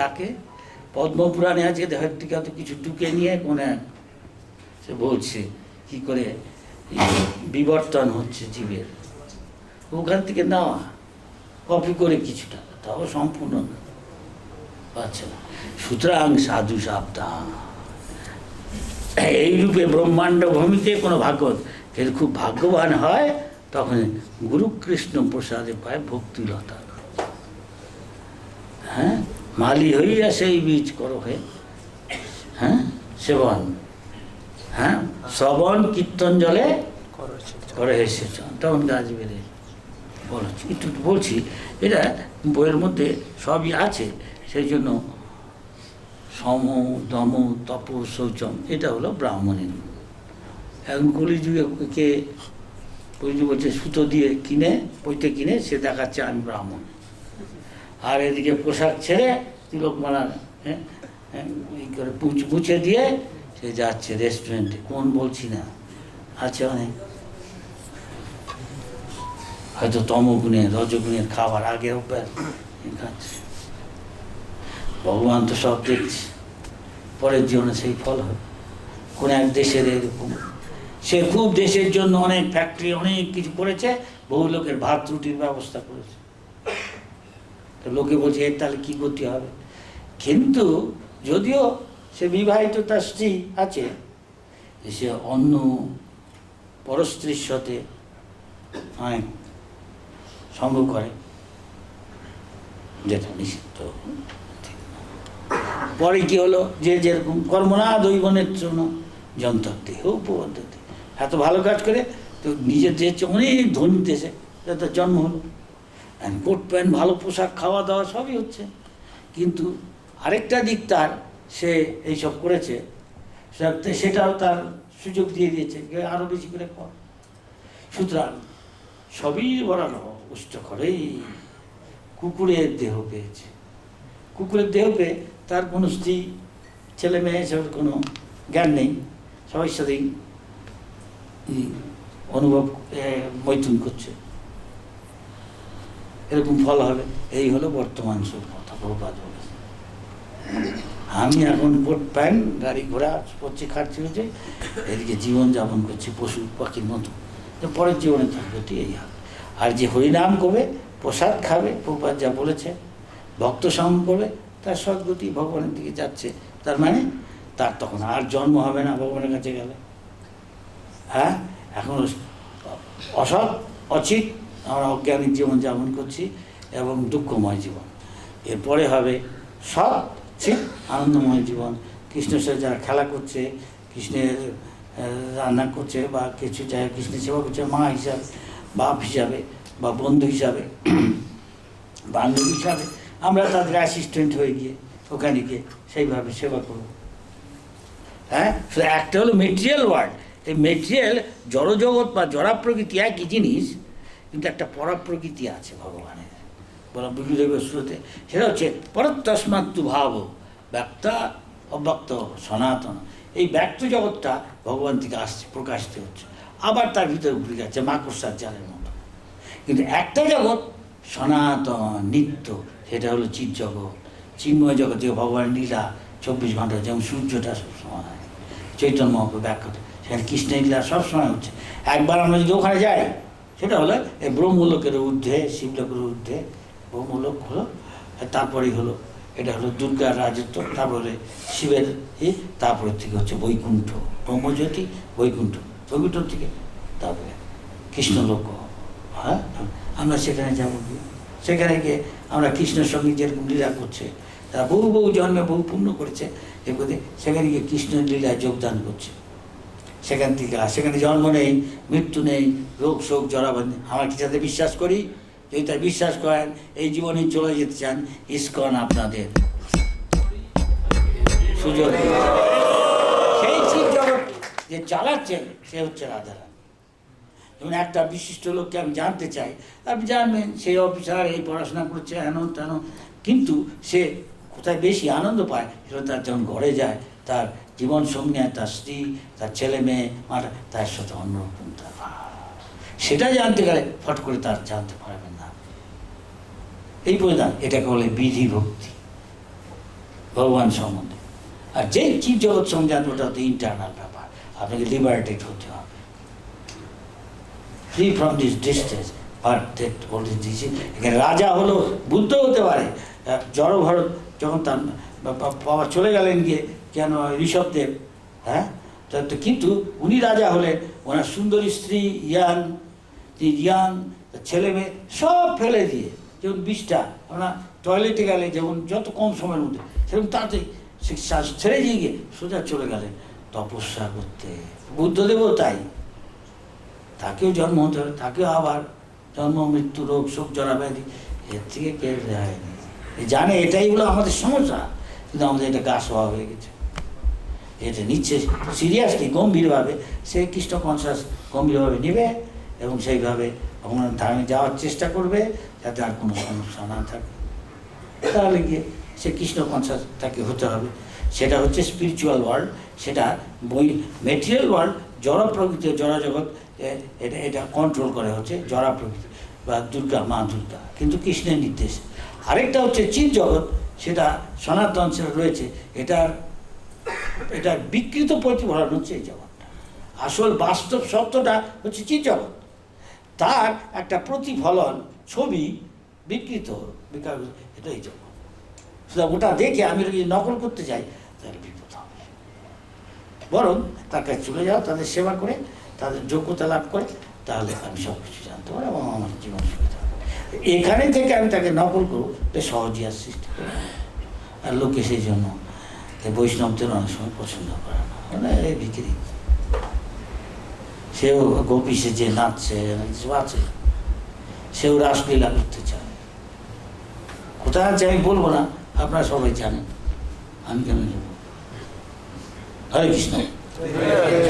তাকে পদ্মপুরাণে আছে থেকে তো কিছু টুকে নিয়ে কোনে সে বলছে কি করে বিবর্তন হচ্ছে জীবের, ওখান থেকে নেওয়া কপি করে কিছুটা, তাও সম্পূর্ণ না, পাচ্ছে না। সুতরাং সাধু সাবধান। এইরূপে ব্রহ্মাণ্ড ভূমিতে কোনো ভাগ্য কিন্তু খুব ভাগ্যবান হয় তখন গুরু কৃষ্ণ প্রসাদে পায় ভক্তিলতা। হ্যাঁ, মালি হইয়া সেই বীজ করো হে, হ্যাঁ সেবন, হ্যাঁ শ্রবণ কীর্তন জলে করে এসেছ, তখন গাছ বেড়ে বলছি একটু বলছি। এটা বইয়ের মধ্যে সবই আছে, সেই জন্য সম দম তপ শৌচম এটা হলো ব্রাহ্মণের। এখন কলিযুগে কে কলিযুগ বলছে সুতো দিয়ে কিনে বইতে কিনে সে দেখাচ্ছে আমি ব্রাহ্মণ, আর এদিকে পোশাক ছেড়ে তিলকমালা এই করে মুছে দিয়ে সে যাচ্ছে রেস্টুরেন্টে, কোন বলছি না, আছে অনেক, হয়তো তমগুণে রজগুণের খাবার আগে অভ্যাস খাচ্ছে। ভগবান তো সব দেখছে, পরের জীবনে সেই ফল হবে। কোন এক দেশের এরকম, সে খুব দেশের জন্য অনেক ফ্যাক্টরি অনেক কিছু করেছে, বহু লোকের ভাত রুটির ব্যবস্থা করেছে, তো লোকে বলছে এর তাহলে কী করতে হবে। কিন্তু যদিও সে বিবাহিত, তার স্ত্রী আছে, সে অন্য পরস্ত্রীর সাথে অনেক সঙ্গ করে, যেটা নিষিদ্ধ। পরে কি হলো, যে যেরকম কর্ম না দৈবনের জন্য যন্ত্রতে উপবদ্ধতে, এত ভালো কাজ করে তো নিজের দেশ অনেক ধনী দেশে তার জন্ম হলো, কোট প্যান্ট ভালো পোশাক খাওয়া দাওয়া সবই হচ্ছে। কিন্তু আরেকটা দিক তার, সে এইসব করেছে, সেটাও তার সুযোগ দিয়ে দিয়েছে আরও বেশি করে কর। সুতরাং সবই বরানো উষ্ট করেই কুকুরের দেহ পেয়েছে, কুকুরের দেহ পেয়ে তার কোনো স্ত্রী ছেলে মেয়ে এসবের কোনো জ্ঞান নেই, সবার সাথেই অনুভব মৈথুন করছে, এরকম ফল হবে। এই হলো বর্তমান সভ্যতা। প্রভুপাদ বলেছে আমি এখন কোট প্যান্ট গাড়ি ঘোড়া করছি, খাচ্ছি হচ্ছে, এদিকে জীবনযাপন করছি পশু পাখির মতো, পরের জীবনে তার গতি এই হবে। আর যে হরিনাম করবে, প্রসাদ খাবে, প্রভুপাদ যা বলেছে, ভক্ত সঙ্গ করবে, তার সদ্গতি ভগবানের দিকে যাচ্ছে। তার মানে তার তখন আর জন্ম হবে না ভগবানের কাছে গেলে। হ্যাঁ, এখন অসৎ অচিত আমরা অজ্ঞানিক জীবনযাপন করছি এবং দুঃখময় জীবন। এরপরে হবে সৎ চিত আনন্দময় জীবন। কৃষ্ণের সাথে যারা খেলা করছে, কৃষ্ণের রান্না করছে বা কিছু চায় কৃষ্ণের সেবা করছে, মা হিসাবে, বাপ হিসাবে বা বন্ধু হিসাবে, বান্ধব হিসাবে, আমরা তাদের অ্যাসিস্ট্যান্ট হয়ে গিয়ে ওখানে গিয়ে সেইভাবে সেবা করব। হ্যাঁ, একটা হলো মেটেরিয়াল ওয়ার্ল্ড। এই মেটেরিয়াল জড়জগৎ বা জড়া প্রকৃতি একই জিনিস, কিন্তু একটা পরাপ্রকৃতি আছে ভগবানের, বলা বিষ্ণুদেবের শ্রুতে, সেটা হচ্ছে পরতস্মাত্তু ভাব ব্যক্তা অব্যক্ত সনাতন। এই ব্যক্ত জগৎটা ভগবান থেকে আসছে, প্রকাশিত হচ্ছে, আবার তার ভিতরে ঘুরে যাচ্ছে মাকড়সার জালের মতো। কিন্তু একটা জগৎ সনাতন নিত্য, সেটা হলো চিৎ জগৎ, চিন্ময় জগৎ, যে ভগবানের লীলা 24 ঘন্টা, যেমন সূর্যটা সবসময় চৈতন্য মহাপ্রভু ব্যাখ্যা, সেখানে কৃষ্ণের লীলা সবসময় হচ্ছে। একবার আমরা যদি ওখানে যাই, সেটা হলো এই ব্রহ্মলোকের ঊর্ধ্বে, শিবলোকের ঊর্ধ্বে ব্রহ্মলোক হলো, তারপরেই হলো এটা হলো দুর্গার রাজত্ব, তারপরে শিবের তারপরে থেকে হচ্ছে বৈকুণ্ঠ, ব্রহ্মজ্যোতি বৈকুণ্ঠ, বৈকুণ্ঠ থেকে তারপরে কৃষ্ণলোক। হ্যাঁ, আমরা সেখানে যাবো, সেখানে গিয়ে আমরা কৃষ্ণের সঙ্গে যেরকম লীলা করছে, তারা বহু বহু জন্মে বহু পুণ্য করেছে, এগুলো সেখানে গিয়ে কৃষ্ণের লীলায় যোগদান করছে। সেখান থেকে সেখানে জন্ম নেই, মৃত্যু নেই, রোগ শোক জরাবন্ধি। আমরা কি তাতে বিশ্বাস করি? যদি তাই বিশ্বাস করেন, এই জীবনে চলে যেতে চান, ইস্কন আপনাদের সুযোগ। সেই চিৎ জগৎ যে চালাচ্ছেন সে হচ্ছে রাধারানী। যেমন একটা বিশিষ্ট লোককে আমি জানতে চাই, আপনি জানবেন সেই অফিসার এই পড়াশোনা করছে হেন তেন, কিন্তু সে কোথায় বেশি আনন্দ পায়, সেটা তার যখন ঘরে যায়, তার জীবন সঙ্গী, তার স্ত্রী, তার ছেলে মেয়ে, মাটা, তার সাথে অন্যরকম তার ভাব। সেটা জানতে গেলে ফট করে তার জানতে পারবেন না। এই প্রধান, এটাকে বলে বিধি ভক্তি। ভগবান সম্বন্ধে। আর যে জীব জগৎ সম্বন্ধে ওটা হচ্ছে ইন্টারনাল ব্যাপার, আপনাকে লিবারেটেড হতে হবে, ফ্রি ফ্রম দিস ডিস্টেন্স। এখানে রাজা হলো বুদ্ধ হতে পারে, জড় ভরত যখন তার বাবা চলে গেলেন গিয়ে কেন ঋষভদেব, হ্যাঁ, তো কিন্তু উনি রাজা হলেন, ওনার সুন্দরী স্ত্রী ইয়াং ছেলে মেয়ে সব ফেলে দিয়ে, যেমন 20টা ওনার টয়লেটে গেলে যেমন যত কম সময়ের মধ্যে, সেরকম তাড়াতাড়ি সে ছেড়ে দিয়ে গিয়ে সোজা চলে গেলেন তপস্যা করতে। বুদ্ধদেবও তাই, তাকেও জন্ম হতে হবে, তাকেও আবার জন্ম মৃত্যু রোগ শোক জরা ব্যাধি, এর থেকে কেউ যায়নি, জানে এটাই হলো আমাদের সমস্যা, কিন্তু আমাদের এটা গা সওয়া হয়ে গেছে। এটা নিচ্ছে সিরিয়াসলি, গম্ভীরভাবে, সে কৃষ্ণ কনসাস গম্ভীরভাবে নেবে এবং সেইভাবে ভগবানের ধামে যাওয়ার চেষ্টা করবে যাতে আর কোনো সমস্যা না থাকে। তাহলে গিয়ে সে কৃষ্ণ কনসাস তাকে হতে হবে। সেটা হচ্ছে স্পিরিচুয়াল ওয়ার্ল্ড, সেটা মেটেরিয়াল ওয়ার্ল্ড, জড় প্রকৃতি জড় জগৎ, এটা কন্ট্রোল করে হচ্ছে জড়া প্রকৃতি বা দুর্গা, মা দুর্গা, কিন্তু কৃষ্ণের নির্দেশে। আরেকটা হচ্ছে চিৎ জগৎ, সেটা সনাতন সেটা রয়েছে, এটা বিকৃত প্রতিফলন হচ্ছে এই জগৎটা। আসল বাস্তব সত্যটা হচ্ছে চিৎ জগৎ, তার একটা প্রতিফলন ছবি বিকৃত বিকাশ, এটা এই জগৎ। সুতরাং ওটা দেখে আমি যদি নকল করতে চাই তাহলে বিপদ হবে। বরং তার কাছে চলে যাও, তাদের সেবা করে, তাদের যোগ্যতা লাভ করে, তাহলে আমি সব কিছু জানতে পারি এবং আমার জীবন সুবিধা হবে। এখানে থেকে আমি তাকে নকল করবো, এটা সহজে আর সৃষ্টি করে। আর লোকে সেই জন্য বৈষ্ণবদের অনেক সময় পছন্দ করে না, মানে এই বিক্রি, সেও গোপী সেজে নাচছে, আছে, সেও রাসলীলা করতে চায়। কোথায় আছে আমি বলবো না, আপনারা সবাই জানেন, আমি কেন যাব। হরে কৃষ্ণ।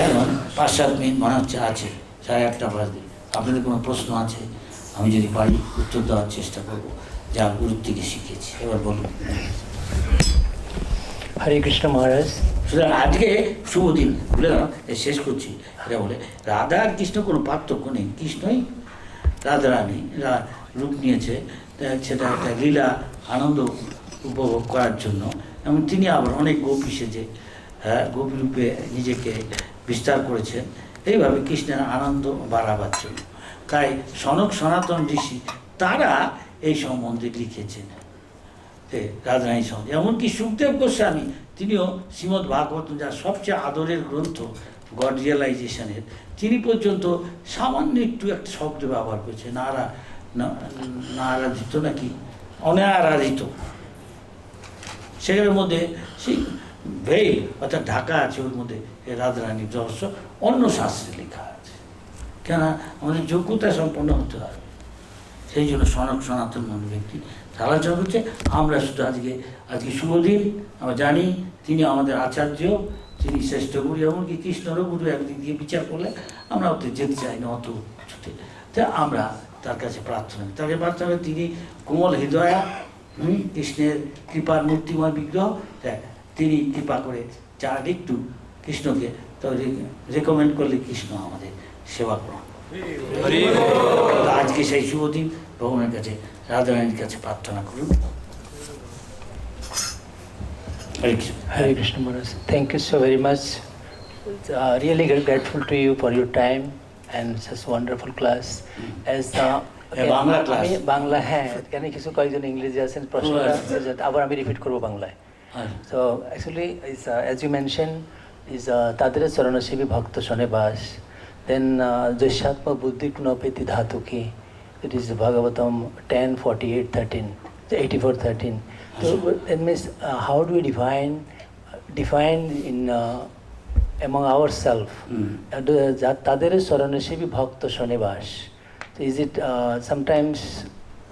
এখন 5-7 মিনিট মনে হচ্ছে আছে, 8:30 বাজে। আপনাদের কোনো প্রশ্ন আছে? আমি যদি পারি উত্তর দেওয়ার চেষ্টা করব, যা গুরুর থেকে শিখেছি। এবার বলুন। হরে কৃষ্ণ মহারাজ। সুতরাং আজকে শুভ দিন, বলে শেষ করছি। এটা বলে রাধা আর কৃষ্ণ কোনো পার্থক্য নেই, কৃষ্ণই রাধারানী রূপ নিয়েছে, সেটা একটা লীলা আনন্দ উপভোগ করার জন্য, এবং তিনি আবার অনেক গোপী সেজে, হ্যাঁ, গোপী রূপে নিজেকে বিস্তার করেছেন এইভাবে কৃষ্ণের আনন্দ বাড়াবার জন্য। তাই সনক সনাতন ঋষি তারা এই সম্বন্ধে লিখেছেন রাধারানী সম্বন্ধে। এমনকি সুখদেব গোস্বামী, তিনিও শ্রীমদ্ ভাগবত, যার সবচেয়ে আদরের গ্রন্থ গড রিয়েলাইজেশনের, তিনি পর্যন্ত সামান্য একটু একটা শব্দ ব্যবহার করেছে, না আরাধিত নাকি অনারাধিত। সেখানের মধ্যে সেই ভেল অর্থাৎ ঢাকা আছে, ওর মধ্যে রাধারানীর রহস্য অন্য শাস্ত্রে লেখা আছে। কেন আমাদের যোগ্যতা সম্পন্ন হতে হবে, সেই জন্য সনক সনাতন মন ব্যক্তি আলোচনা করছে। আমরা শুধু আজকে শুভ দিন, আমরা জানি তিনি আমাদের আচার্য, তিনি শ্রেষ্ঠ গুরু, এমনকি কৃষ্ণরও গুরু একদিক দিয়ে বিচার করলে আমরা ওতে যেতে চাই না অত কিছুতে। তাই আমরা তার কাছে প্রার্থনা করি, তিনি কোমল হৃদয়া, কৃষ্ণের কৃপার মূর্তিময় বিগ্রহ, তিনি কৃপা করে যার একটু কৃষ্ণকে তো রেকমেন্ড করলে কৃষ্ণ আমাদের সেবা গ্রহণ। আজকে সেই শুভ দিন ভগবানের কাছে, রাধারানীর কাছে প্রার্থনা করুন। Hare Krishna Maharaj. Thank you so very much. Really grateful to you for your time and such wonderful class. As Bangla, হ্যাঁ, কেন কিছু কয়েকজন ইংরেজি আছেন, প্রশ্নটা আবার আমি রিপিট করবো বাংলায়। So actually, as you mentioned, is তাদের চরণসেবী ভক্ত শনে বাস, then জৈসাত্মা বুদ্ধি নপেতি ধাতুকি, it is Bhagavatam 10:48-13, 84-13. So that means how do we define in among ourselves তাদের চরণসেবী ভক্ত শনে বাস? Is it sometimes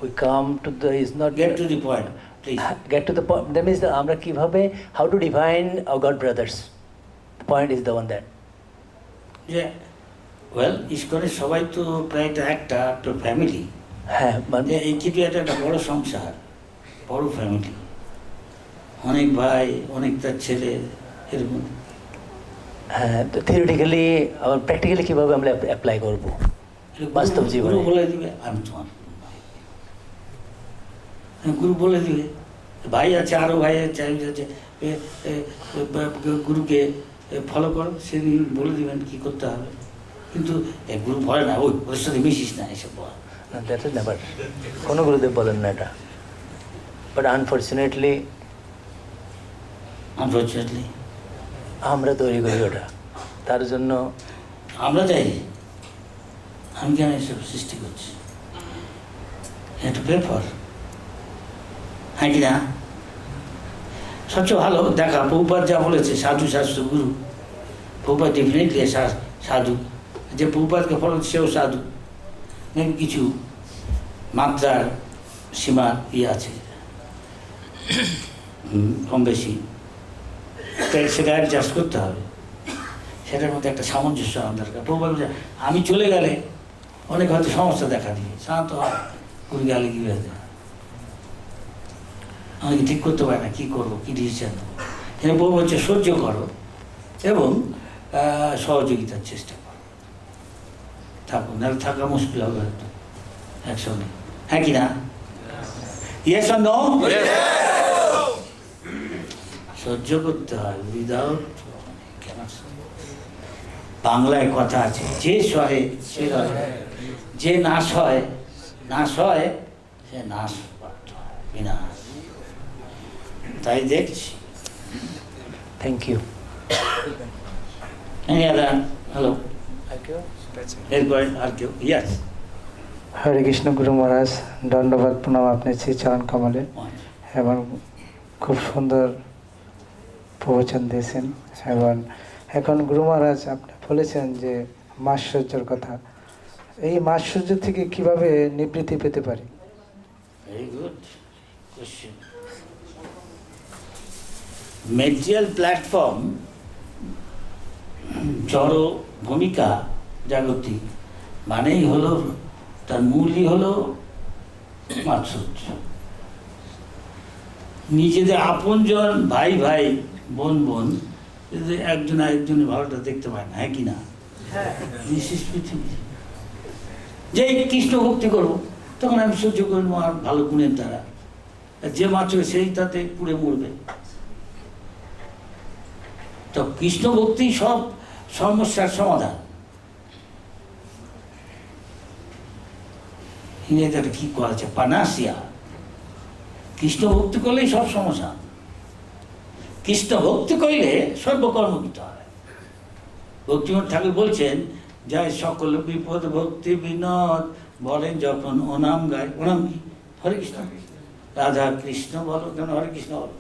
we come to the is not get to the point, please. Get to the point. That means আমরা কিভাবে, how to define our God brothers? The point is the one that. Yeah. Well, ইস্কনের সবাই তো প্রায় একটা family. হ্যাঁ, মানে এই কিন্তু একটা বড় সংসার, বড় ফ্যামিলি, অনেক ভাই, অনেক তার ছেলে, এরকম। হ্যাঁ, তো থিওরিটিক্যালি আবার প্র্যাকটিক্যালি কিভাবে আমরা অ্যাপ্লাই করব বাস্তব জীবনে? গুরু বলে দিবে আমি তোমার, গুরু বলে দিবে ভাই আছে, আরও ভাই আছে, গুরুকে ফলো করো, সেদিন বলে দেবেন কী করতে হবে। কিন্তু গুরু বলে না ওর সাথে মিশিস না, এসব বল। দ্যাট ইজ নেভার, কোনো গুরুদেব বলেন না এটা। বাট আনফর্চুনেটলি আমরা তৈরি করি ওটা, তার জন্য আমরা যাই। আমি কেন এসব সৃষ্টি করছি? একটু পেপার, হ্যাঁ কি না? সবচেয়ে ভালো দেখা প্রভুপাদ যা বলেছে, সাধু শাস্ত্র গুরু। প্রভুপাদ ডেফিনেটলি সাধু, যে প্রভুপাদকে ফলো সেও সাধু। কিছু মাত্রার সীমা আছে, কম বেশি, তাই সেটা অ্যাডজাস্ট করতে হবে। সেটার মধ্যে একটা সামঞ্জস্য আনা দরকার। প্রভুপাদ আমি চলে গেলে অনেক হয়তো সমস্যা দেখা দিবে, শান্ত হয়, গুরু গেলে কী হয়ে যায়, আমাকে ঠিক করতে পারে না, কী করবো, কী ডিসিশন নেবো। এখানে বউ হচ্ছে সহ্য করো এবং সহযোগিতার চেষ্টা করো, থাকো, নাহলে থাকা মুশকিল হবে হয়তো একসঙ্গে, হ্যাঁ কি না? Yes or no? সহ্য করতে হয় উইদাউট। বাংলায় কথা আছে, যে সহে সে রহে, যে নাশ হয় সে নাশ প্রাপ্ত হয়, বিনাশ। তাই দেখছি। Thank you. হ্যালো, এরপরে আর কেউ? ইয়াস। হরে কৃষ্ণ গুরু মহারাজ, দণ্ডবাদ প্রণাম আপনার শ্রী চরণ কমলে, এবং খুব সুন্দর প্রবচন দিয়েছেন। এবং এখন গুরু মহারাজ আপনি বলেছেন যে মাৎসর্যের কথা, এই মাৎসর্য থেকে কিভাবে নিবৃত্তি পেতে পারি? Very good question. Material platform, জড় ভূমিকা জাগতিক, মানেই হলো, তার মূলই হলো মাৎসর্য। নিজেদের আপনজন, ভাই ভাই, বোন বোন, একজন আরেকজনের ভালোটা দেখতে পায় না, হ্যাঁ কি না? পৃথিবী যে কৃষ্ণ ভক্তি করবো, তখন আমি সহ্য করবো আর ভালো গুণের দ্বারা, যে মাত্র সেই তাতে পুড়ে মরবে। তো কৃষ্ণ ভক্তি সব সমস্যার সমাধান। ইংরেজিতে কি করা আছে, পানাসিয়া। কৃষ্ণ ভক্তি করলেই সব সমস্যা, কৃষ্ণ ভক্তি করলে সর্বকর্মকৃত হয়। ভক্তিমত ঠাকুর বলছেন, যাই সকল বিপদ ভক্তি বিনোদ, বলেন যখন ও নাম গায়। ও নাম কি? হরে কৃষ্ণ। রাধা কৃষ্ণ বলো, কেন হরে কৃষ্ণ বলো,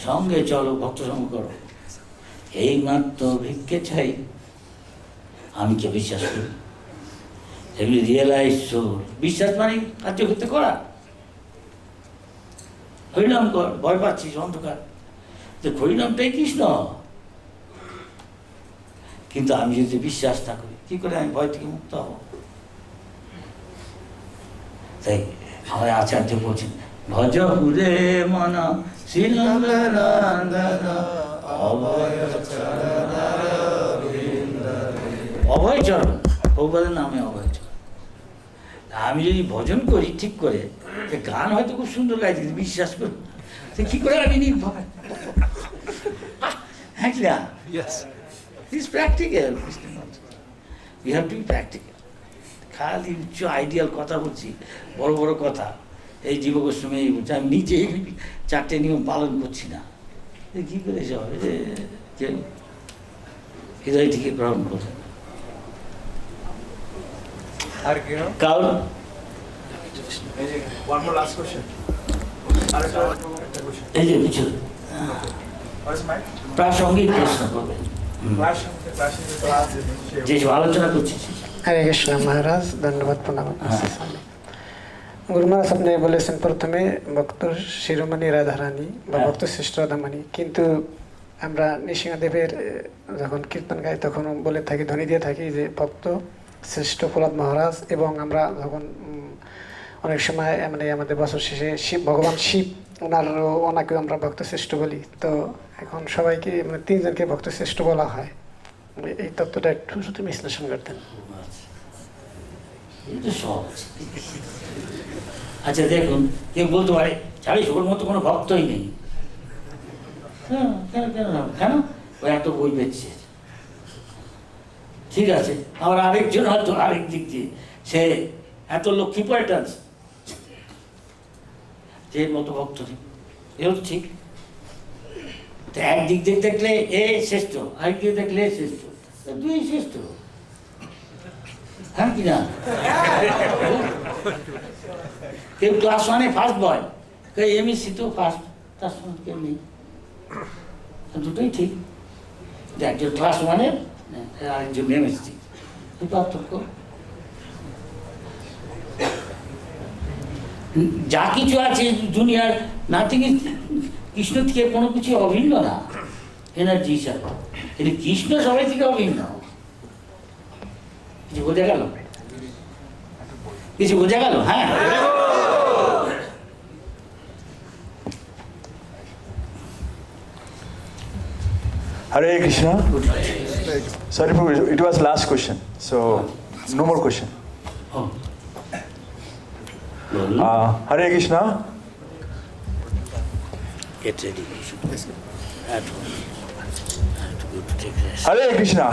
সঙ্গে চলো, ভক্ত সঙ্গ করো, এই মাত্র ভিক্ষে চাই। আমি কে বিশ্বাস করি, এমনি রিয়েলাইজ সোল। বিশ্বাস মানে কার্যকৃত্য করা। হরিনাম কর, ভয় পাচ্ছিস অন্ধকার, যে হরিনামটাই কৃষ্ণ। কিন্তু আমি যদি বিশ্বাস না করি, কি করে আমি ভয় থেকে মুক্ত হব? তাই আমার আচার্য বলছেন, ভজ হুরে মন অভয় চরণ, প্রভুপাদের নামে অভয় চরণ। আমি যদি ভজন করি ঠিক করে, যে গান হয়তো খুব সুন্দর গাইতে, কিন্তু বিশ্বাস করি সে কি করে আমি নির্ভয়, হ্যাঁ কি না? It's practical. We have to be practical. খালি উচ্চ আইডিয়াল কথা বলছি, বড় বড় কথা, এই জীবগোস্বামী এই বলছে, আমি নিজে চারটে নিয়ম পালন করছি না, কি করে এসে হবে? যে হৃদয় থেকে গ্রহণ করছে কারণ এই যে কিছু প্রাসঙ্গিক প্রশ্ন করবেন, যে আলোচনা করছি। হরে কৃষ্ণ মহারাজ, ধন্যবাদ প্রণাম। গুরু মহারাজ আপনি বলেছেন প্রথমে ভক্ত শিরোমণি রাধারানী বা ভক্ত শ্রেষ্ঠ রাধামণি, কিন্তু আমরা নৃসিংহদেবের যখন কীর্তন গাই তখন বলে থাকি, ধ্বনি দিয়ে থাকি যে ভক্ত শ্রেষ্ঠ প্রহ্লাদ মহারাজ। এবং আমরা যখন অনেক সময় মানে আমাদের বছর শেষে শিব, ভগবান শিব, ওনাকে আমরা ভক্ত শ্রেষ্ঠ বলি। তো এখন সবাইকে মানে তিনজনকে ভক্ত শ্রেষ্ঠ বলা হয়, এই তত্ত্বটা একটু যদি বিশ্লেষণ করতেন। আচ্ছা দেখুন, কেউ বলতে পারে ছাড়িস, ওর মতো কোনো ভক্তই নেই। কেন কেন কেন কেন? ও এত বই বেচছে। ঠিক আছে, আবার আরেকজন হয়তো আরেক দিক দিয়ে সে এত লক্ষ্মী পয়টাস, যে এর মতো ভক্ত নেই, এও ঠিক। তো একদিক দিয়ে দেখলে এ শ্রেষ্ঠ, আরেক দিকে দেখলে এ শ্রেষ্ঠ, দুই শ্রেষ্ঠ। হ্যাঁ কি না? কেউ ক্লাস ওয়ানে ফার্স্ট বয়, কেউ এমএসসিতেও ফার্স্ট, তার সঙ্গে কেউ নেই। দুটোই ঠিক, যে একজন ক্লাস ওয়ানের আরেকজন এমএসসি, কি পার্থক্য? যা কিছু আছে দুনিয়ার নাথিং ইজ কৃষ্ণ থেকে কোনো কিছু অভিন্ন না এনার্জি হিসাবে, কিন্তু কৃষ্ণ সবাই থেকে অভিন্ন। কিছু বোঝা গেল? কিছু বোঝা গেল? হ্যাঁ। Hare Krishna. Sorry, it was last question, so no more question. Oh. Hare Krishna. Get ready. I have to go to take rest. Hare Krishna.